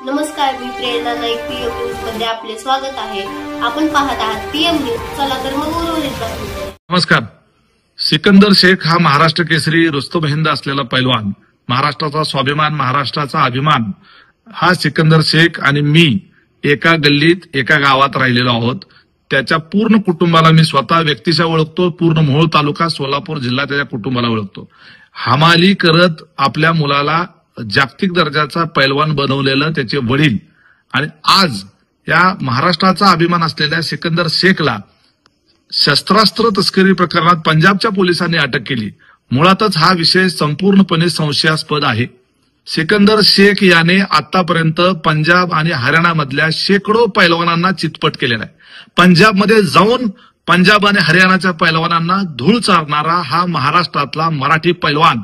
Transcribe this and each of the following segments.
नमस्कार, मी प्रेरणा Naik. PM news मध्ये आपले स्वागत आहे. आपण पाहत आहात पीएम न्यूज. चला तर मग उर्वरित बातमी. नमस्कार. सिकंदर शेख हा महाराष्ट्र केसरी रुस्तम हिंद असलेला पैलवान, महाराष्ट्राचा स्वाभिमान, महाराष्ट्राचा अभिमान, हा सिकंदर शेख आणि मी एका गल्लीत एका गावात राहिलेलो आहोत. त्याच्या पूर्ण कुटुंबाला मी स्वतः व्यक्तिशः ओळखतो. पूर्ण मोहोळ तालुका, सोलापूर जिल्हा त्याच्या कुटुंबाला ओळखतो. हमाली करत आपल्या मुलाला जागतिक दर्जाचा पैलवान बनवलेलं त्याचे वडील आणि आज या महाराष्ट्राचा अभिमान असलेल्या सिकंदर शेखला शस्त्रास्त्र तस्करी प्रकरणात पंजाबच्या पोलिसांनी अटक केली. मुळातच हा विषय संपूर्णपणे संशयास्पद आहे. सिकंदर शेख याने आतापर्यंत पंजाब आणि हरियाणामधल्या शेकडो पैलवानांना चितपट केलेला आहे. पंजाबमध्ये जाऊन पंजाब आणि हरियाणाच्या पैलवानांना धूळ चारणारा हा महाराष्ट्रातला मराठी पैलवान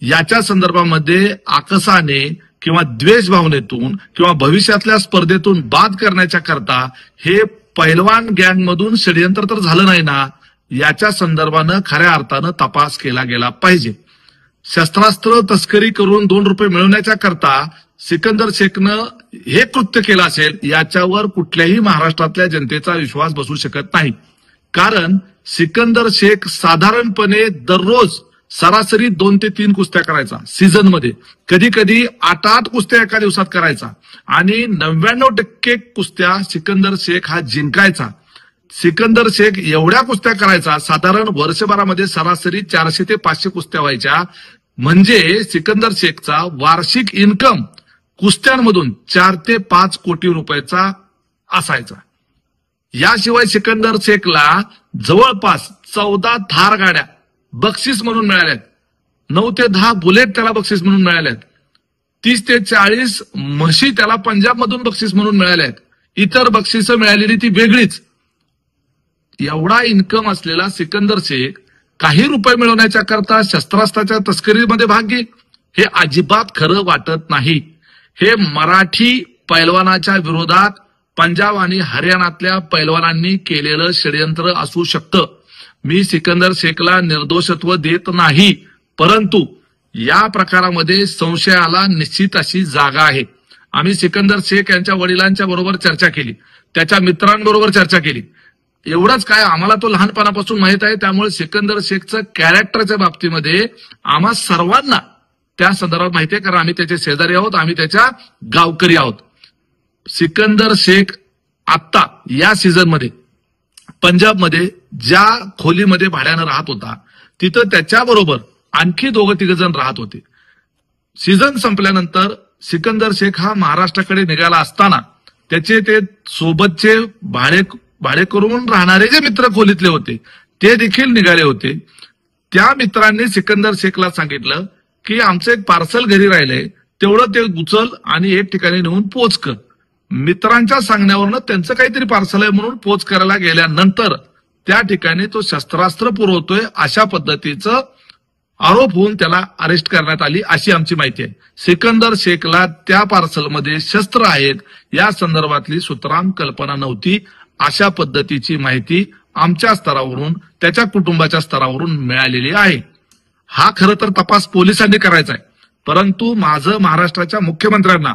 याच्या संदर्भामध्ये आकसाने किंवा द्वेष भावनेतून किंवा भविष्यातल्या स्पर्धेतून बाद करण्याच्या करता हे पैलवान गँगमधून षडयंत्र तर झालं नाही ना, याच्या संदर्भानं खऱ्या अर्थानं तपास केला गेला पाहिजे. शस्त्रास्त्र तस्करी करून 2 रुपये मिळवण्याच्या करता सिकंदर शेखनं हे कृत्य केलं असेल याच्यावर कुठल्याही महाराष्ट्रातल्या जनतेचा विश्वास बसू शकत नाही. कारण सिकंदर शेख साधारणपणे दररोज सरासरी 2 ते 3 कुस्त्या करायचा सीझन मध्ये, कधी कधी 8 कुस्त्या एका दिवसात करायचा आणि 99% कुस्त्या सिकंदर शेख हा जिंकायचा. सिकंदर शेख एवढ्या कुस्त्या करायचा, साधारण वर्षभरामध्ये सरासरी 400 ते 500 कुस्त्या व्हायच्या. म्हणजे सिकंदर शेखचा वार्षिक इन्कम कुस्त्यांमधून 4 ते 5 कोटी रुपयाचा असायचा. याशिवाय सिकंदर शेखला जवळपास 14 थार गाड्या बक्षीस म्हणून मिळाल्यात. 9 ते 10 बुलेट त्याला बक्षीस म्हणून मिळाल्यात. 30 ते 40 म्हशी त्याला पंजाबमधून बक्षीस म्हणून मिळाल्यात. इतर बक्षिसं मिळालेली ती वेगळीच. एवढा इन्कम असलेला सिकंदर शेख काही रुपये मिळवण्याच्या करता शस्त्रास्त्राच्या तस्करीमध्ये भाग घे, हे अजिबात खरं वाटत नाही. हे मराठी पैलवानाच्या विरोधात पंजाब आणि हरियाणातल्या पैलवानांनी केलेलं षडयंत्र असू शकतं. मी सिकंदर शेखला निर्दोषत्व देत नाही, परंतु या प्रकारामध्ये संशयाला निश्चित अशी जागा आहे. आम्ही सिकंदर शेख यांच्या वडिलांच्या बरोबर चर्चा केली, त्याच्या मित्रांबरोबर चर्चा केली. एवढंच काय, आम्हाला तो लहानपणापासून माहित आहे. त्यामुळे सिकंदर शेखचं कॅरेक्टरच्या बाबतीमध्ये आम्हा सर्वांना त्या संदर्भात माहिती आहे, कारण आम्ही त्याचे शेजारी आहोत, आम्ही त्याच्या गावकरी आहोत. सिकंदर शेख आता या सीझनमध्ये पंजाबमध्ये ज्या खोलीमध्ये भाड्यानं राहत होता तिथं त्याच्याबरोबर आणखी 2-3 जण राहत होते. सीझन संपल्यानंतर सिकंदर शेख हा महाराष्ट्राकडे निघाला असताना त्याचे ते सोबतचे भाडे करून राहणारे जे मित्र खोलीतले होते ते देखील निघाले होते. त्या मित्रांनी सिकंदर शेखला सांगितलं की आमचं एक पार्सल घरी राहिलंय, तेवढं ते उचल आणि एक ठिकाणी नेऊन पोच कर. मित्रांच्या सांगण्यावरनं त्यांचं काहीतरी पार्सल आहे म्हणून पोच करायला गेल्यानंतर त्या ठिकाणी तो शस्त्रास्त्र पुरवतोय अशा पद्धतीचं आरोप होऊन त्याला अरेस्ट करण्यात आली, अशी आमची माहिती आहे. सिकंदर शेखला त्या पार्सलमध्ये शस्त्र आहेत या संदर्भातली सुतराम कल्पना नव्हती. अशा पद्धतीची माहिती आमच्या स्तरावरून, त्याच्या कुटुंबाच्या स्तरावरून मिळालेली आहे. हा खरं तर तपास पोलिसांनी करायचा आहे, परंतु माझं महाराष्ट्राच्या मुख्यमंत्र्यांना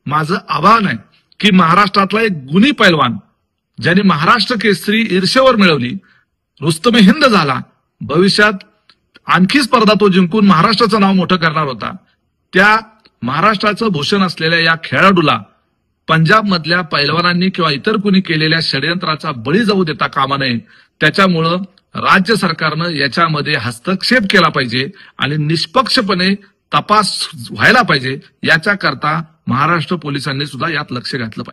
माझं आवाहन आहे की महाराष्ट्रातला एक गुणी पैलवान ज्याने महाराष्ट्र केसरी ईर्षेवर मिळवली, रुस्तम हिंद झाला, भविष्यात आणखी स्पर्धा तो जिंकून महाराष्ट्राचं नाव मोठं करणार होता, त्या महाराष्ट्राचं भूषण असलेल्या या खेळाडूला पंजाबमधल्या पैलवानांनी किंवा इतर कुणी केलेल्या षडयंत्राचा बळी जाऊ देता कामा नये. त्याच्यामुळं राज्य सरकारनं याच्यामध्ये हस्तक्षेप केला पाहिजे आणि निष्पक्षपणे तपास व्हायला पाहिजे. याच्या करता महाराष्ट्र पोलिसांनी सुद्धा यात लक्ष घातलं पाहिजे.